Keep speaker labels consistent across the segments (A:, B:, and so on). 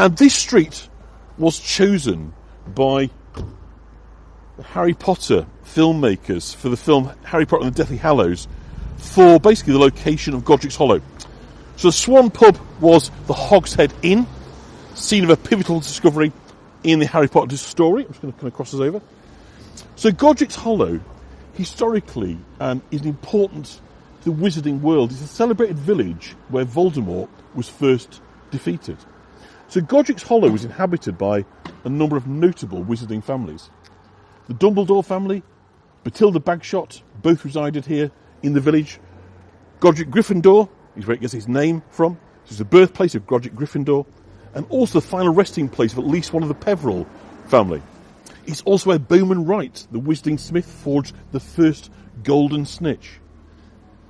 A: And this street was chosen by the Harry Potter filmmakers for the film Harry Potter and the Deathly Hallows for basically the location of Godric's Hollow. So the Swan Pub was the Hogshead Inn, scene of a pivotal discovery in the Harry Potter story. I'm just going to kind of cross this over. So Godric's Hollow, historically, is important to the wizarding world. It's a celebrated village where Voldemort was first defeated. So Godric's Hollow was inhabited by a number of notable wizarding families. The Dumbledore family, Bathilda Bagshot, both resided here in the village. Godric Gryffindor is where it gets its name from. It's the birthplace of Godric Gryffindor, and also the final resting place of at least one of the Peverell family. It's also where Bowman Wright, the wizarding smith, forged the first golden snitch.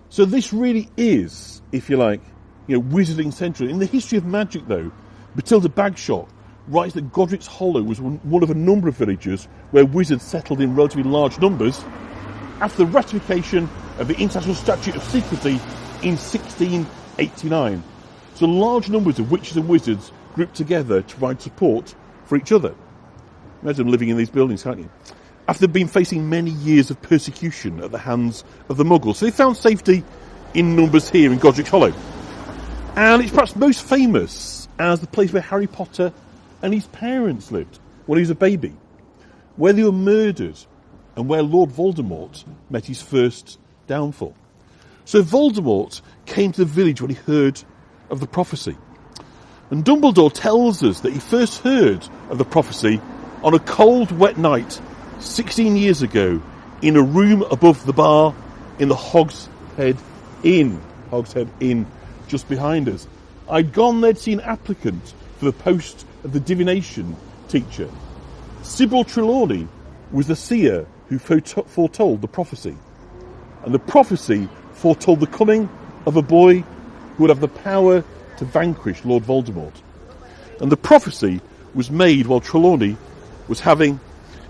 A: So this really is, if you like, wizarding central. In the history of magic, though, Bathilda Bagshot writes that Godric's Hollow was one of a number of villages where wizards settled in relatively large numbers after the ratification of the International Statute of Secrecy in 1689. So large numbers of witches and wizards grouped together to provide support for each other. Imagine living in these buildings, can't you? After they'd been facing many years of persecution at the hands of the Muggles. So they found safety in numbers here in Godric's Hollow. And it's perhaps most famous as the place where Harry Potter and his parents lived when he was a baby, where they were murdered and where Lord Voldemort met his first downfall. So Voldemort came to the village when he heard of the prophecy. And Dumbledore tells us that he first heard of the prophecy on a cold, wet night 16 years ago in a room above the bar in the Hogshead Inn, just behind us. I'd gone there to see an applicant for the post of the divination teacher. Sybil Trelawney was the seer who foretold the prophecy. And the prophecy foretold the coming of a boy who would have the power to vanquish Lord Voldemort. And the prophecy was made while Trelawney was having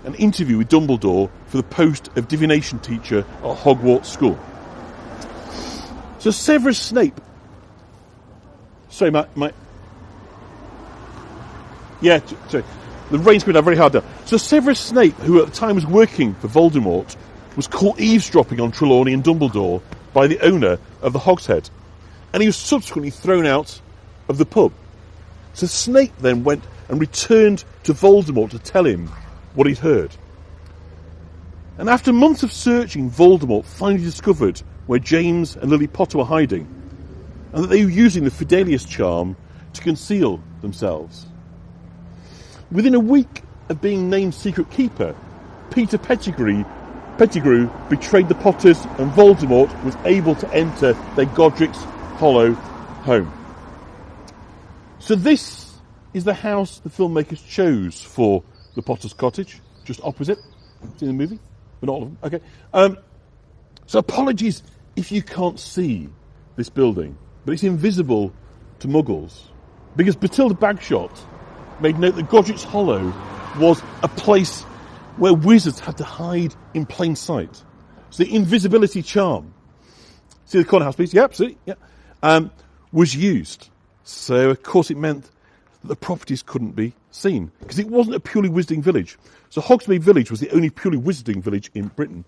A: an interview with Dumbledore for the post of divination teacher at Hogwarts School. So Severus Snape... Sorry, Yeah, sorry. The rain's coming down very hard now. So Severus Snape, who at the time was working for Voldemort, was caught eavesdropping on Trelawney and Dumbledore by the owner of the Hogshead. And he was subsequently thrown out of the pub. So Snape then went and returned to Voldemort to tell him what he'd heard. And after months of searching, Voldemort finally discovered where James and Lily Potter were hiding, and that they were using the Fidelius charm to conceal themselves. Within a week of being named secret keeper, Peter Pettigrew betrayed the Potters, and Voldemort was able to enter their Godric's Hollow home. So this is the house the filmmakers chose for the Potter's Cottage, just opposite. It's in the movie, but not all of them. Okay. So apologies if you can't see this building, but it's invisible to Muggles, because Bathilda Bagshot made note that Godric's Hollow was a place where wizards had to hide in plain sight. So the invisibility charm, see the corner house piece? Yeah, absolutely. Yeah, was used. So of course it meant that the properties couldn't be seen, because it wasn't a purely wizarding village. So Hogsmeade Village was the only purely wizarding village in Britain.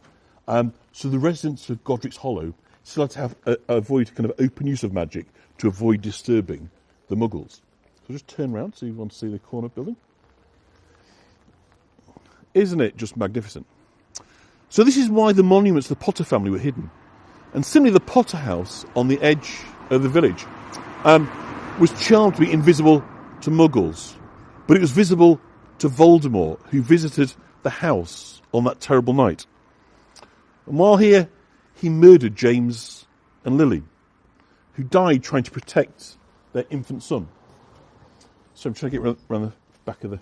A: So the residents of Godric's Hollow still had to have avoid kind of open use of magic to avoid disturbing the Muggles. So just turn around so you want to see the corner building. Isn't it just magnificent? So this is why the monuments of the Potter family were hidden. And similarly, the Potter house on the edge of the village was charmed to be invisible to Muggles, but it was visible to Voldemort, who visited the house on that terrible night. And while here, he murdered James and Lily, who died trying to protect their infant son. So I'm trying to get around the back of the...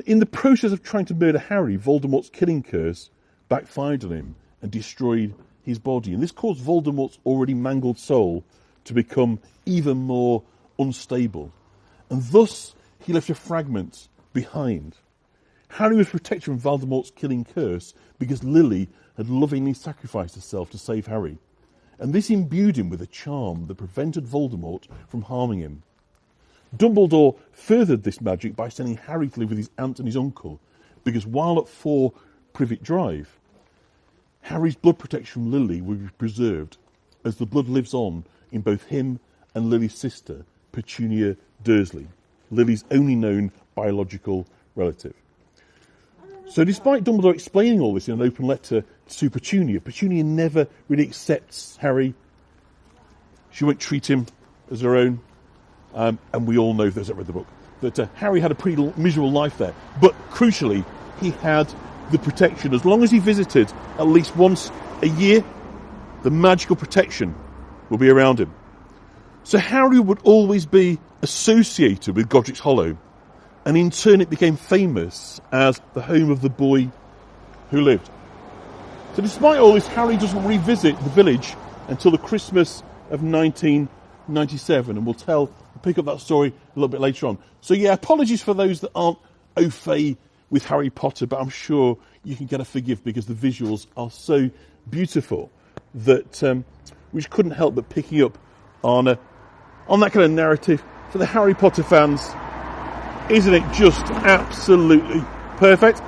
A: In the process of trying to murder Harry, Voldemort's killing curse backfired on him and destroyed his body. And this caused Voldemort's already mangled soul to become even more unstable. And thus, he left a fragment behind. Harry was protected from Voldemort's killing curse because Lily had lovingly sacrificed herself to save Harry. And this imbued him with a charm that prevented Voldemort from harming him. Dumbledore furthered this magic by sending Harry to live with his aunt and his uncle, because while at 4 Privet Drive, Harry's blood protection from Lily would be preserved, as the blood lives on in both him and Lily's sister, Petunia Dursley, Lily's only known biological relative. So despite Dumbledore explaining all this in an open letter to Petunia, Petunia never really accepts Harry. She won't treat him as her own. And we all know, those that read the book, that Harry had a pretty miserable life there. But crucially, he had the protection. As long as he visited at least once a year, the magical protection will be around him. So Harry would always be associated with Godric's Hollow, and in turn it became famous as the home of the boy who lived. So despite all this, Harry doesn't revisit the village until the Christmas of 1997, and we'll pick up that story a little bit later on. So yeah, apologies for those that aren't au fait with Harry Potter, but I'm sure you can get a forgive because the visuals are so beautiful that we just couldn't help but picking up on that kind of narrative. For the Harry Potter fans, isn't it just absolutely perfect?